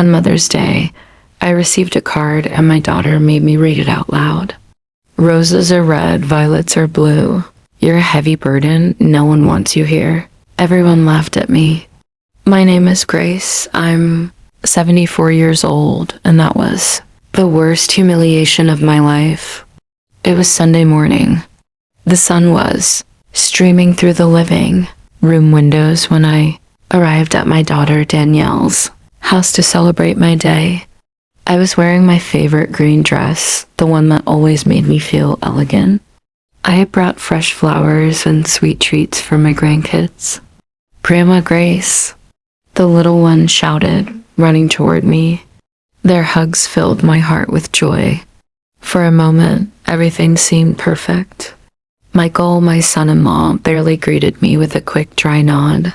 On Mother's Day, I received a card and my daughter made me read it out loud. Roses are red, violets are blue. You're a heavy burden, no one wants you here. Everyone laughed at me. My name is Grace. I'm 74 years old, and that was the worst humiliation of my life. It was Sunday morning. The sun was streaming through the living room windows when I arrived at my daughter Danielle's house to celebrate my day. I was wearing my favorite green dress, the one that always made me feel elegant. I had brought fresh flowers and sweet treats for my grandkids. Grandma Grace, the little one shouted, running toward me. Their hugs filled my heart with joy. For a moment, everything seemed perfect. Michael, my son-in-law, barely greeted me with a quick, dry nod.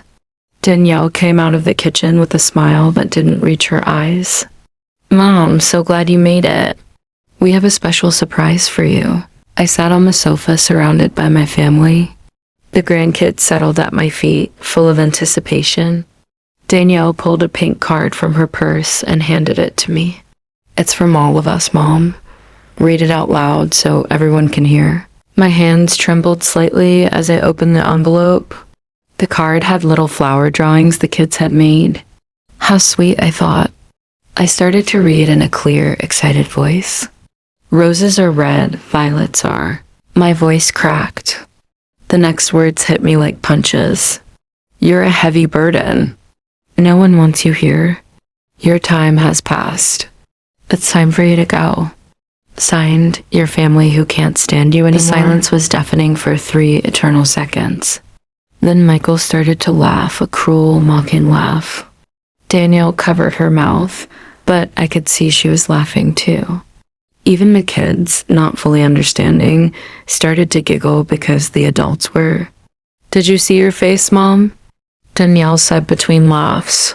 Danielle came out of the kitchen with a smile that didn't reach her eyes. Mom, so glad you made it. We have a special surprise for you. I sat on the sofa surrounded by my family. The grandkids settled at my feet, full of anticipation. Danielle pulled a pink card from her purse and handed it to me. It's from all of us, Mom. Read it out loud so everyone can hear. My hands trembled slightly as I opened the envelope. The card had little flower drawings the kids had made. How sweet, I thought. I started to read in a clear, excited voice. Roses are red, violets are. My voice cracked. The next words hit me like punches. You're a heavy burden. No one wants you here. Your time has passed. It's time for you to go. Signed, your family who can't stand you anymore. The silence was deafening for 3 eternal seconds. Then Michael started to laugh, a cruel, mocking laugh. Danielle covered her mouth, but I could see she was laughing too. Even the kids, not fully understanding, started to giggle because the adults were. Did you see your face, Mom? Danielle said between laughs.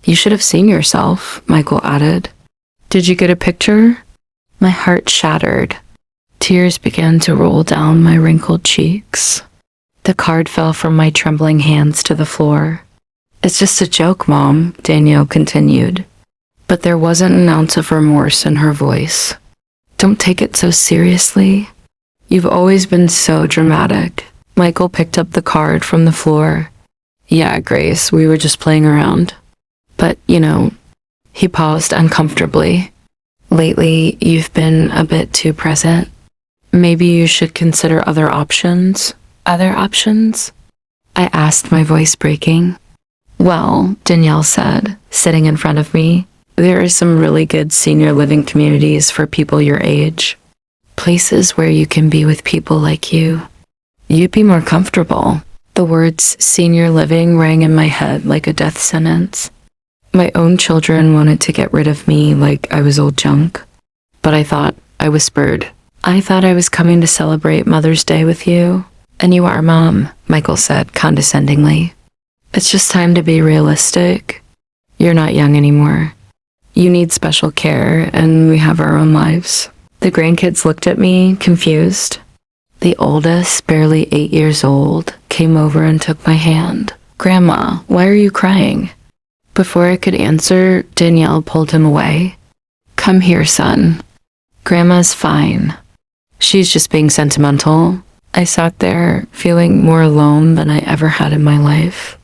You should have seen yourself, Michael added. Did you get a picture? My heart shattered. Tears began to roll down my wrinkled cheeks. The card fell from my trembling hands to the floor. It's just a joke, Mom, Danielle continued. But there wasn't an ounce of remorse in her voice. Don't take it so seriously. You've always been so dramatic. Michael picked up the card from the floor. Yeah, Grace, we were just playing around. But, he paused uncomfortably. Lately, you've been a bit too present. Maybe you should consider other options. Other options? I asked, my voice breaking. Well, Danielle said, sitting in front of me, there are some really good senior living communities for people your age. Places where you can be with people like you. You'd be more comfortable. The words senior living rang in my head like a death sentence. My own children wanted to get rid of me like I was old junk. But I whispered, I thought I was coming to celebrate Mother's Day with you. And you are, Mom, Michael said condescendingly. It's just time to be realistic. You're not young anymore. You need special care, and we have our own lives. The grandkids looked at me, confused. The oldest, barely 8 years old, came over and took my hand. Grandma, why are you crying? Before I could answer, Danielle pulled him away. Come here, son. Grandma's fine. She's just being sentimental. I sat there, feeling more alone than I ever had in my life.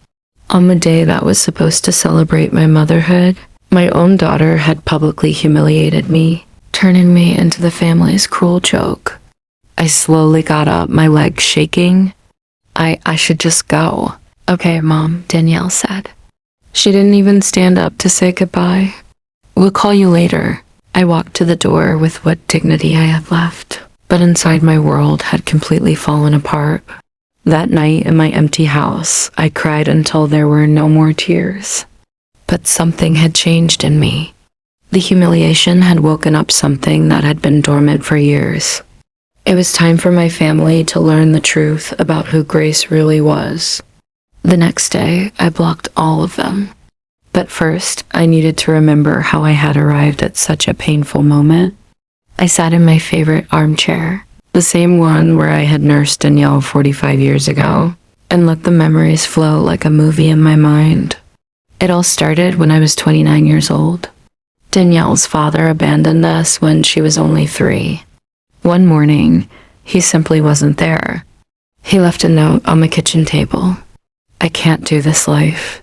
On the day that was supposed to celebrate my motherhood, my own daughter had publicly humiliated me, turning me into the family's cruel joke. I slowly got up, my legs shaking. I should just go. Okay, Mom, Danielle said. She didn't even stand up to say goodbye. We'll call you later. I walked to the door with what dignity I had left, but inside my world had completely fallen apart. That night in my empty house, I cried until there were no more tears. But something had changed in me. The humiliation had woken up something that had been dormant for years. It was time for my family to learn the truth about who Grace really was. The next day, I blocked all of them. But first, I needed to remember how I had arrived at such a painful moment. I sat in my favorite armchair, the same one where I had nursed Danielle 45 years ago, and let the memories flow like a movie in my mind. It all started when I was 29 years old. Danielle's father abandoned us when she was only 3. One morning, he simply wasn't there. He left a note on the kitchen table. I can't do this life.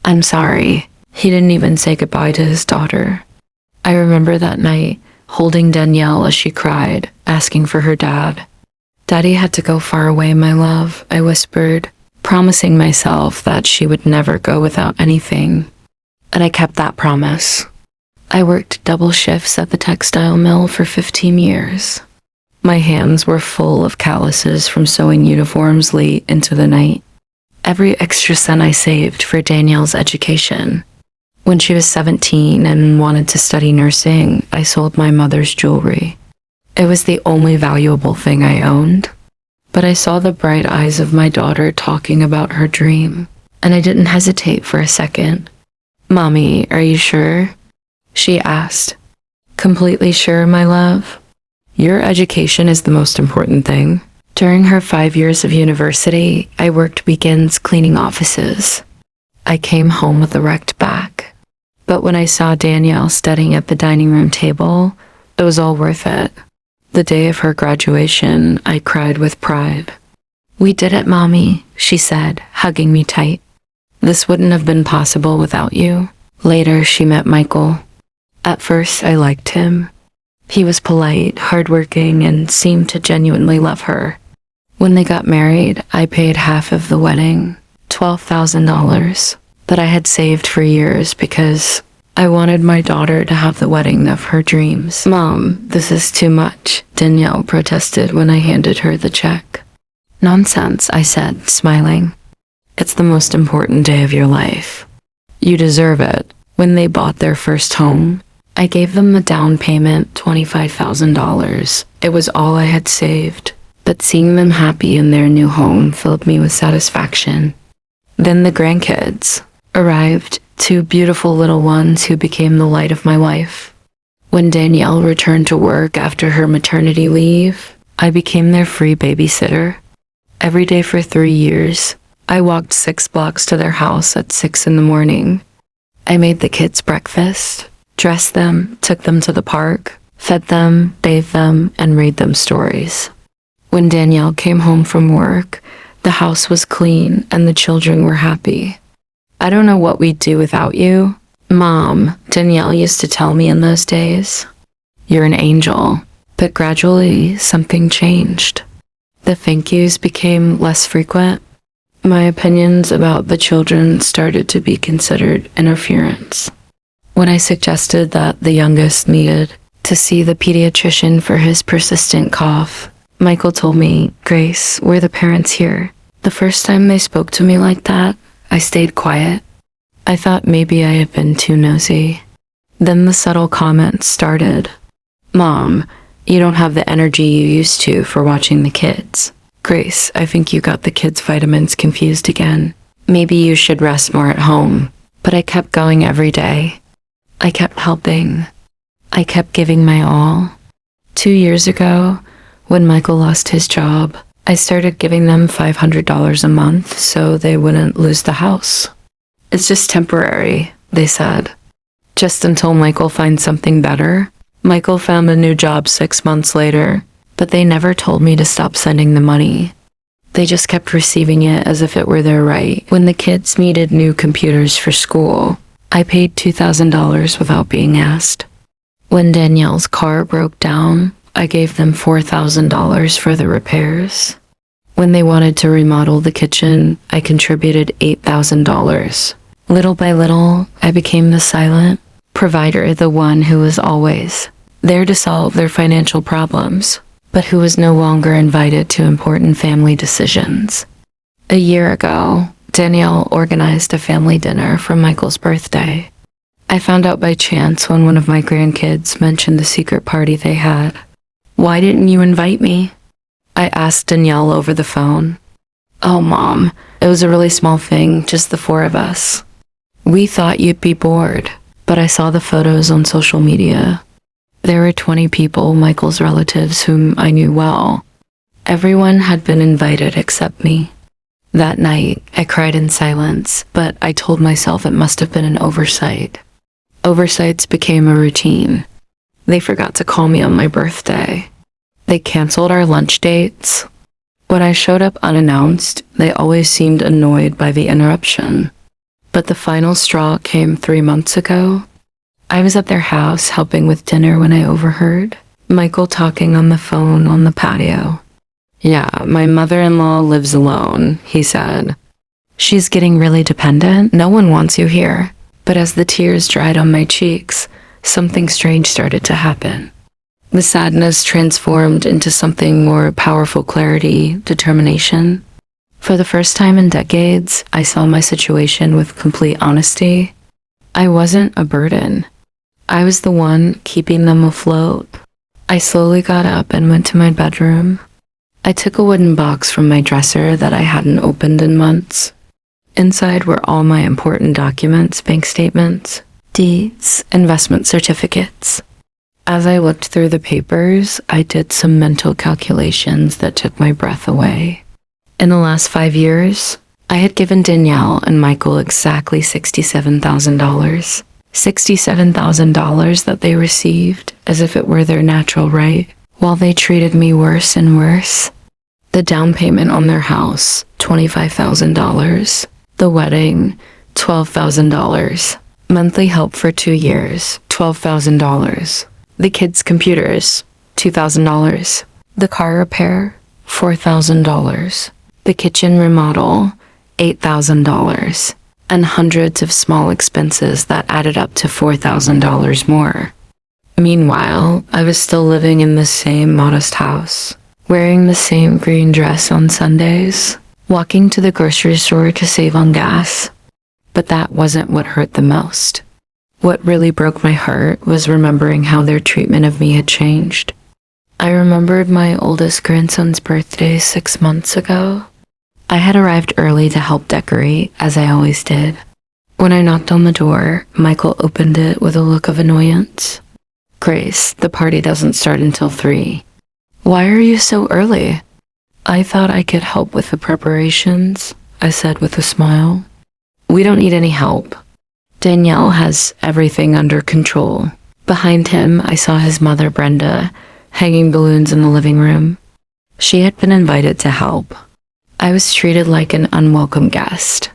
I'm sorry. He didn't even say goodbye to his daughter. I remember that night, holding Danielle as she cried, asking for her dad. Daddy had to go far away, my love, I whispered, promising myself that she would never go without anything. And I kept that promise. I worked double shifts at the textile mill for 15 years. My hands were full of calluses from sewing uniforms late into the night. Every extra cent I saved for Danielle's education. When she was 17 and wanted to study nursing, I sold my mother's jewelry. It was the only valuable thing I owned. But I saw the bright eyes of my daughter talking about her dream, and I didn't hesitate for a second. Mommy, are you sure? She asked. Completely sure, my love. Your education is the most important thing. During her 5 years of university, I worked weekends cleaning offices. I came home with a wrecked back. But when I saw Danielle studying at the dining room table, it was all worth it. The day of her graduation, I cried with pride. We did it, Mommy, she said, hugging me tight. This wouldn't have been possible without you. Later, she met Michael. At first, I liked him. He was polite, hardworking, and seemed to genuinely love her. When they got married, I paid half of the wedding, $12,000, that I had saved for years because I wanted my daughter to have the wedding of her dreams. Mom, this is too much, Danielle protested when I handed her the check. Nonsense, I said, smiling. It's the most important day of your life. You deserve it. When they bought their first home, I gave them the down payment, $25,000. It was all I had saved, but seeing them happy in their new home filled me with satisfaction. Then the grandkids arrived, 2 beautiful little ones who became the light of my life. When Danielle returned to work after her maternity leave, I became their free babysitter. Every day for 3 years, I walked 6 blocks to their house at 6 in the morning. I made the kids breakfast, dressed them, took them to the park, fed them, bathed them, and read them stories. When Danielle came home from work, the house was clean and the children were happy. I don't know what we'd do without you. Mom, Danielle used to tell me in those days. You're an angel. But gradually, something changed. The thank yous became less frequent. My opinions about the children started to be considered interference. When I suggested that the youngest needed to see the pediatrician for his persistent cough, Michael told me, Grace, we're the parents here. The first time they spoke to me like that, I stayed quiet. I thought maybe I had been too nosy. Then the subtle comments started. Mom, you don't have the energy you used to for watching the kids. Grace, I think you got the kids' vitamins confused again. Maybe you should rest more at home. But I kept going every day. I kept helping. I kept giving my all. 2 years ago, when Michael lost his job, I started giving them $500 a month so they wouldn't lose the house. It's just temporary, they said. Just until Michael finds something better. Michael found a new job 6 months later, but they never told me to stop sending the money. They just kept receiving it as if it were their right. When the kids needed new computers for school, I paid $2,000 without being asked. When Danielle's car broke down, I gave them $4,000 for the repairs. When they wanted to remodel the kitchen, I contributed $8,000. Little by little, I became the silent provider, the one who was always there to solve their financial problems, but who was no longer invited to important family decisions. A year ago, Danielle organized a family dinner for Michael's birthday. I found out by chance when one of my grandkids mentioned the secret party they had. Why didn't you invite me? I asked Danielle over the phone. Oh, Mom, it was a really small thing, just the 4 of us. We thought you'd be bored, but I saw the photos on social media. There were 20 people, Michael's relatives, whom I knew well. Everyone had been invited except me. That night, I cried in silence, but I told myself it must have been an oversight. Oversights became a routine. They forgot to call me on my birthday. They canceled our lunch dates. When I showed up unannounced, they always seemed annoyed by the interruption. But the final straw came 3 months ago. I was at their house helping with dinner when I overheard Michael talking on the phone on the patio. "Yeah, my mother-in-law lives alone," he said. "She's getting really dependent. No one wants you here." But as the tears dried on my cheeks, something strange started to happen. The sadness transformed into something more powerful: clarity, determination. For the first time in decades, I saw my situation with complete honesty. I wasn't a burden. I was the one keeping them afloat. I slowly got up and went to my bedroom. I took a wooden box from my dresser that I hadn't opened in months. Inside were all my important documents: bank statements, deeds, investment certificates. As I looked through the papers, I did some mental calculations that took my breath away. In the last 5 years, I had given Danielle and Michael exactly $67,000. $67,000 that they received as if it were their natural right, while they treated me worse and worse. The down payment on their house, $25,000. The wedding, $12,000. Monthly help for 2 years, $12,000. The kids' computers, $2,000. The car repair, $4,000. The kitchen remodel, $8,000. And hundreds of small expenses that added up to $4,000 more. Meanwhile, I was still living in the same modest house, wearing the same green dress on Sundays, walking to the grocery store to save on gas. But that wasn't what hurt the most. What really broke my heart was remembering how their treatment of me had changed. I remembered my oldest grandson's birthday 6 months ago. I had arrived early to help decorate, as I always did. When I knocked on the door, Michael opened it with a look of annoyance. "Grace, the party doesn't start until 3. "Why are you so early?" "I thought I could help with the preparations," I said with a smile. "We don't need any help. Danielle has everything under control." Behind him, I saw his mother, Brenda, hanging balloons in the living room. She had been invited to help. I was treated like an unwelcome guest.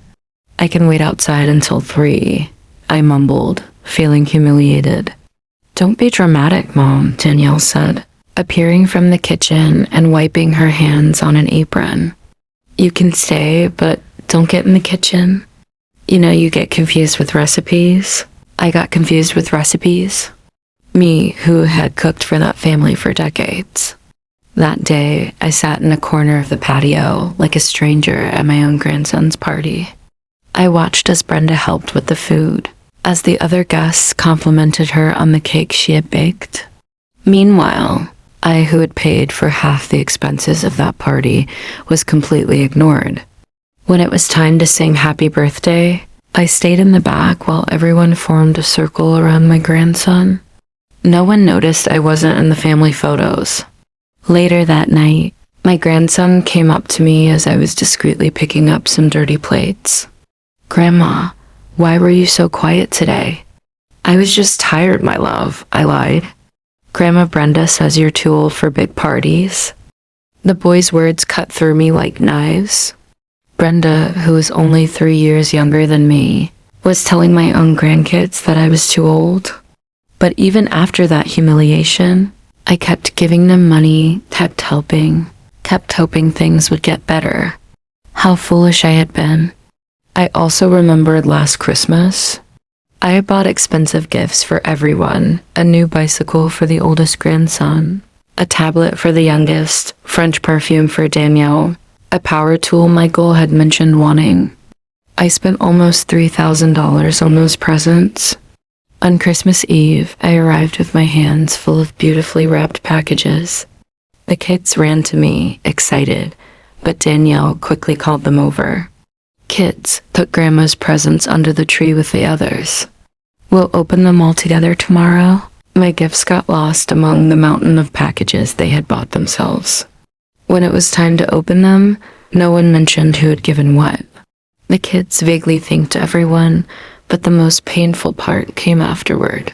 "I can wait outside until 3, I mumbled, feeling humiliated. "Don't be dramatic, Mom," Danielle said, appearing from the kitchen and wiping her hands on an apron. "You can stay, but don't get in the kitchen. You know you get confused with recipes." I got confused with recipes? Me, who had cooked for that family for decades. That day, I sat in a corner of the patio like a stranger at my own grandson's party. I watched as Brenda helped with the food, as the other guests complimented her on the cake she had baked. Meanwhile, I, who had paid for half the expenses of that party, was completely ignored. When it was time to sing happy birthday, I stayed in the back while everyone formed a circle around my grandson. No one noticed I wasn't in the family photos. Later that night, my grandson came up to me as I was discreetly picking up some dirty plates. "Grandma, why were you so quiet today?" "I was just tired, my love," I lied. "Grandma Brenda says you're too old for big parties." The boy's words cut through me like knives. Brenda, who was only 3 years younger than me, was telling my own grandkids that I was too old. But even after that humiliation, I kept giving them money, kept hoping things would get better. How foolish I had been. I also remembered last Christmas. I had bought expensive gifts for everyone: a new bicycle for the oldest grandson, a tablet for the youngest, French perfume for Danielle, a power tool Michael had mentioned wanting. I spent almost $3,000 on those presents. On Christmas Eve, I arrived with my hands full of beautifully wrapped packages. The kids ran to me, excited, but Danielle quickly called them over. "Kids, put Grandma's presents under the tree with the others. We'll open them all together tomorrow." My gifts got lost among the mountain of packages they had bought themselves. When it was time to open them, no one mentioned who had given what. The kids vaguely thanked everyone, but the most painful part came afterward.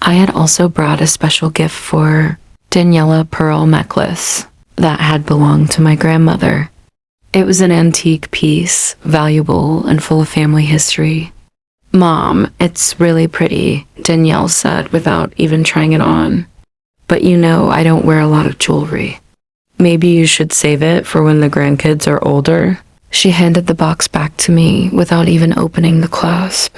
I had also brought a special gift for Daniela pearl necklace that had belonged to my grandmother. It was an antique piece, valuable and full of family history. "Mom, it's really pretty," Danielle said without even trying it on. "But you know I don't wear a lot of jewelry. Maybe you should save it for when the grandkids are older." She handed the box back to me without even opening the clasp.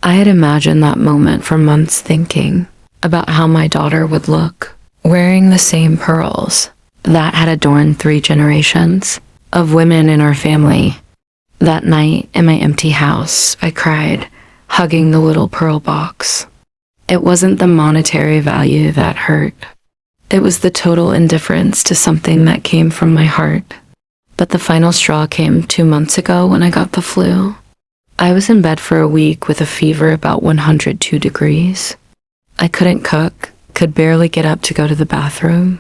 I had imagined that moment for months, thinking about how my daughter would look, wearing the same pearls that had adorned 3 generations of women in our family. That night in my empty house, I cried, hugging the little pearl box. It wasn't the monetary value that hurt. It was the total indifference to something that came from my heart. But the final straw came 2 months ago when I got the flu. I was in bed for a week with a fever about 102 degrees. I couldn't cook, could barely get up to go to the bathroom.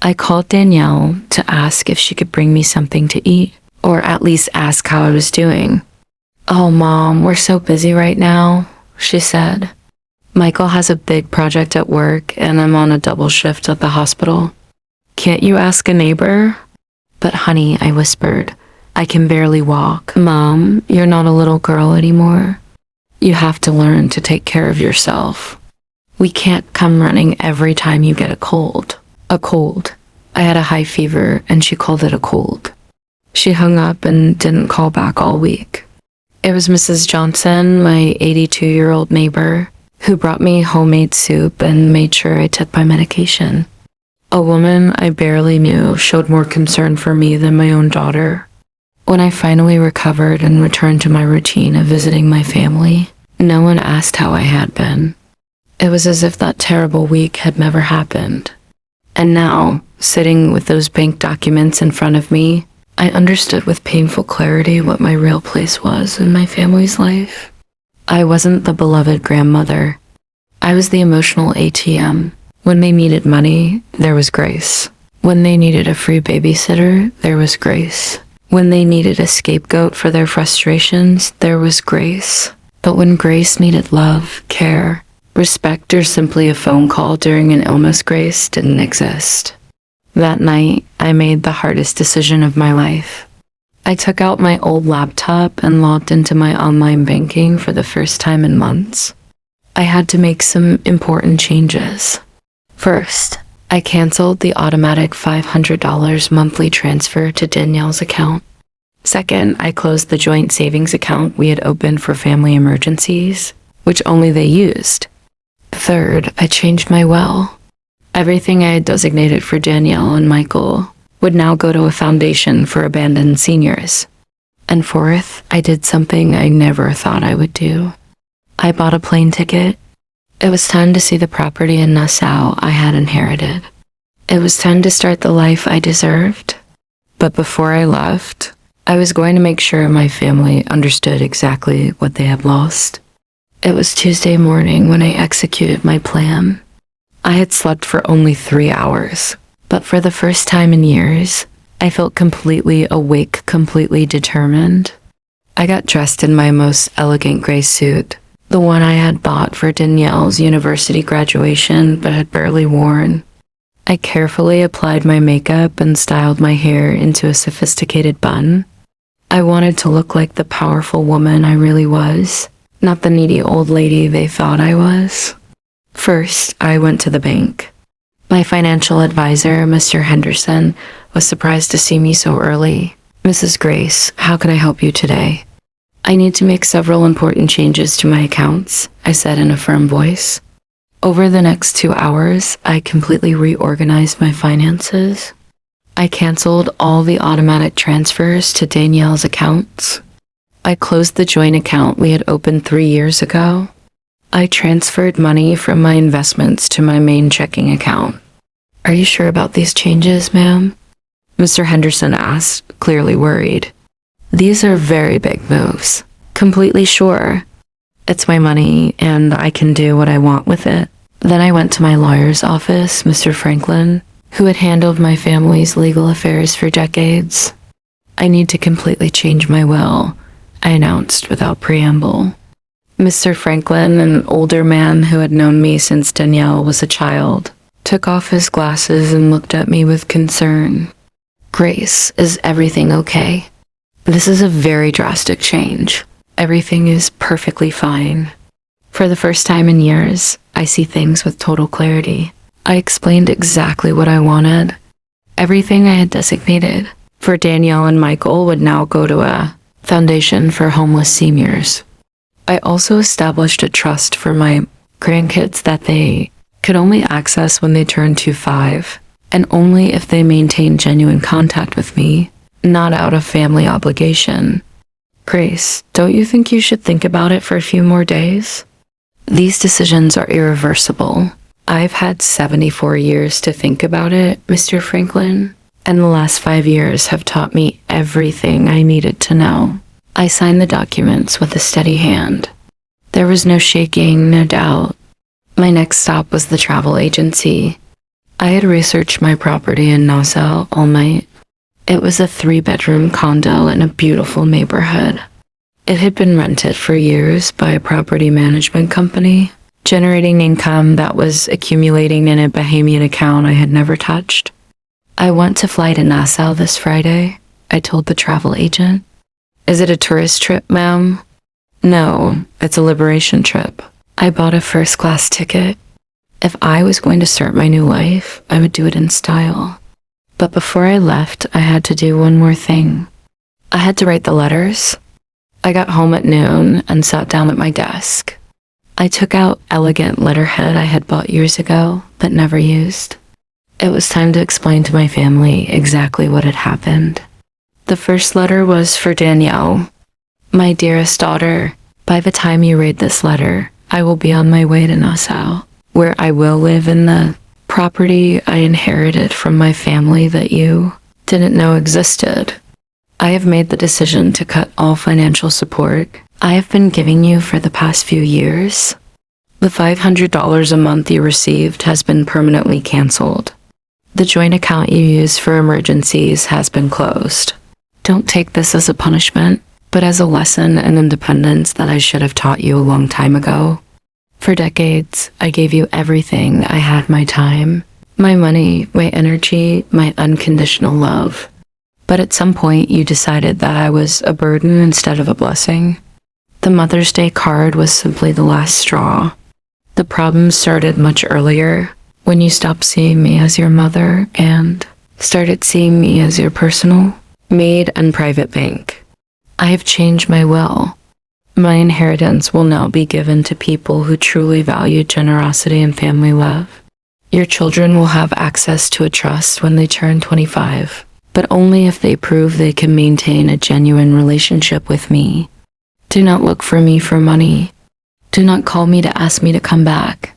I called Danielle to ask if she could bring me something to eat, or at least ask how I was doing. "Oh, Mom, we're so busy right now," she said. "Michael has a big project at work, and I'm on a double shift at the hospital. Can't you ask a neighbor?" "But honey," I whispered, "I can barely walk." "Mom, you're not a little girl anymore. You have to learn to take care of yourself. We can't come running every time you get a cold." A cold. I had a high fever, and she called it a cold. She hung up and didn't call back all week. It was Mrs. Johnson, my 82-year-old neighbor, who brought me homemade soup and made sure I took my medication. A woman I barely knew showed more concern for me than my own daughter. When I finally recovered and returned to my routine of visiting my family, no one asked how I had been. It was as if that terrible week had never happened. And now, sitting with those bank documents in front of me, I understood with painful clarity what my real place was in my family's life. I wasn't the beloved grandmother. I was the emotional ATM. When they needed money, there was Grace. When they needed a free babysitter, there was Grace. When they needed a scapegoat for their frustrations, there was Grace. But when Grace needed love, care, respect, or simply a phone call during an illness, Grace didn't exist. That night, I made the hardest decision of my life. I took out my old laptop and logged into my online banking for the first time in months. I had to make some important changes. First, I canceled the automatic $500 monthly transfer to Danielle's account. Second, I closed the joint savings account we had opened for family emergencies, which only they used. Third, I changed my will. Everything I had designated for Danielle and Michael would now go to a foundation for abandoned seniors. And fourth, I did something I never thought I would do. I bought a plane ticket. It was time to see the property in Nassau I had inherited. It was time to start the life I deserved. But before I left, I was going to make sure my family understood exactly what they had lost. It was Tuesday morning when I executed my plan. I had slept for only 3 hours, but for the first time in years, I felt completely awake, completely determined. I got dressed in my most elegant gray suit, the one I had bought for Danielle's university graduation but had barely worn. I carefully applied my makeup and styled my hair into a sophisticated bun. I wanted to look like the powerful woman I really was, not the needy old lady they thought I was. First, I went to the bank. My financial advisor, Mr. Henderson, was surprised to see me so early. "Mrs. Grace, how can I help you today?" "I need to make several important changes to my accounts," I said in a firm voice. Over the next 2 hours, I completely reorganized my finances. I canceled all the automatic transfers to Danielle's accounts. I closed the joint account we had opened 3 years ago. I transferred money from my investments to my main checking account. "Are you sure about these changes, ma'am?" Mr. Henderson asked, clearly worried. "These are very big moves." "Completely sure. It's my money, and I can do what I want with it." Then I went to my lawyer's office, Mr. Franklin, who had handled my family's legal affairs for decades. "I need to completely change my will," I announced without preamble. Mr. Franklin, an older man who had known me since Danielle was a child, took off his glasses and looked at me with concern. Grace, is everything okay? This is a very drastic change. Everything is perfectly fine. For the first time in years, I see things with total clarity. I explained exactly what I wanted. Everything I had designated for Danielle and Michael would now go to a foundation for homeless seniors. I also established a trust for my grandkids that they could only access when they turned 25, and only if they maintained genuine contact with me, not out of family obligation. Grace, don't you think you should think about it for a few more days? These decisions are irreversible. I've had 74 years to think about it, Mr. Franklin, and the last 5 years have taught me everything I needed to know. I signed the documents with a steady hand. There was no shaking, no doubt. My next stop was the travel agency. I had researched my property in Nassau all night. It was a 3-bedroom condo in a beautiful neighborhood. It had been rented for years by a property management company, generating income that was accumulating in a Bahamian account I had never touched. I want to fly to Nassau this Friday, I told the travel agent. Is it a tourist trip, ma'am? No, it's a liberation trip. I bought a first-class ticket. If I was going to start my new life, I would do it in style. But before I left, I had to do one more thing. I had to write the letters. I got home at noon and sat down at my desk. I took out elegant letterhead I had bought years ago, but never used. It was time to explain to my family exactly what had happened. The first letter was for Danielle. My dearest daughter, by the time you read this letter, I will be on my way to Nassau, where I will live in the property I inherited from my family that you didn't know existed. I have made the decision to cut all financial support I have been giving you for the past few years. The $500 a month you received has been permanently canceled. The joint account you use for emergencies has been closed. Don't take this as a punishment, but as a lesson in independence that I should have taught you a long time ago. For decades, I gave you everything I had: my time, my money, my energy, my unconditional love. But at some point, you decided that I was a burden instead of a blessing. The Mother's Day card was simply the last straw. The problem started much earlier, when you stopped seeing me as your mother and started seeing me as your personal, maid and private bank. I have changed my will. My inheritance will now be given to people who truly value generosity and family love. Your children will have access to a trust when they turn 25, but only if they prove they can maintain a genuine relationship with me. Do not look for me for money. Do not call me to ask me to come back.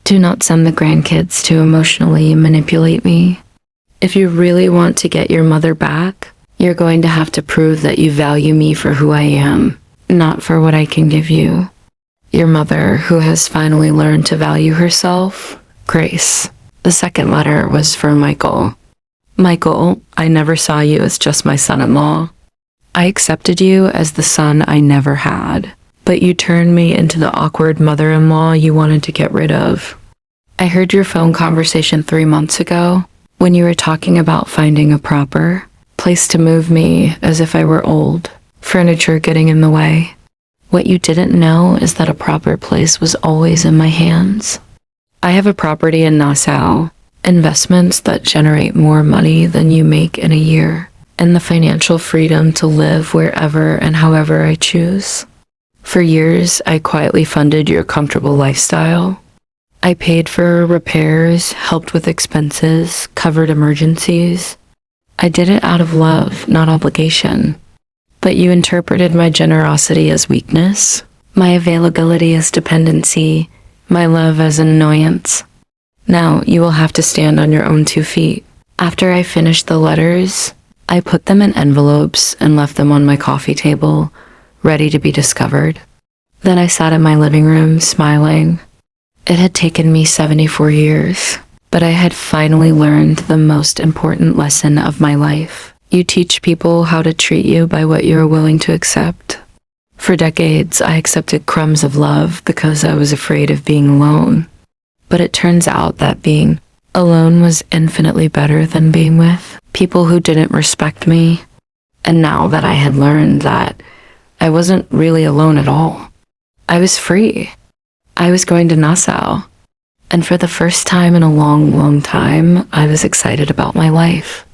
Do not send the grandkids to emotionally manipulate me. If you really want to get your mother back, you're going to have to prove that you value me for who I am, not for what I can give you. Your mother, who has finally learned to value herself, Grace. The second letter was for Michael. Michael, I never saw you as just my son-in-law. I accepted you as the son I never had, but you turned me into the awkward mother-in-law you wanted to get rid of. I heard your phone conversation 3 months ago when you were talking about finding a proper place to move me, as if I were old, furniture getting in the way. What you didn't know is that a proper place was always in my hands. I have a property in Nassau, investments that generate more money than you make in a year, and the financial freedom to live wherever and however I choose. For years, I quietly funded your comfortable lifestyle. I paid for repairs, helped with expenses, covered emergencies. I did it out of love, not obligation. But you interpreted my generosity as weakness, my availability as dependency, my love as an annoyance. Now you will have to stand on your own 2 feet. After I finished the letters, I put them in envelopes and left them on my coffee table, ready to be discovered. Then I sat in my living room, smiling. It had taken me 74 years, but I had finally learned the most important lesson of my life. You teach people how to treat you by what you are willing to accept. For decades, I accepted crumbs of love because I was afraid of being alone. But it turns out that being alone was infinitely better than being with people who didn't respect me. And now that I had learned that I wasn't really alone at all, I was free. I was going to Nassau. And for the first time in a long, long time, I was excited about my life.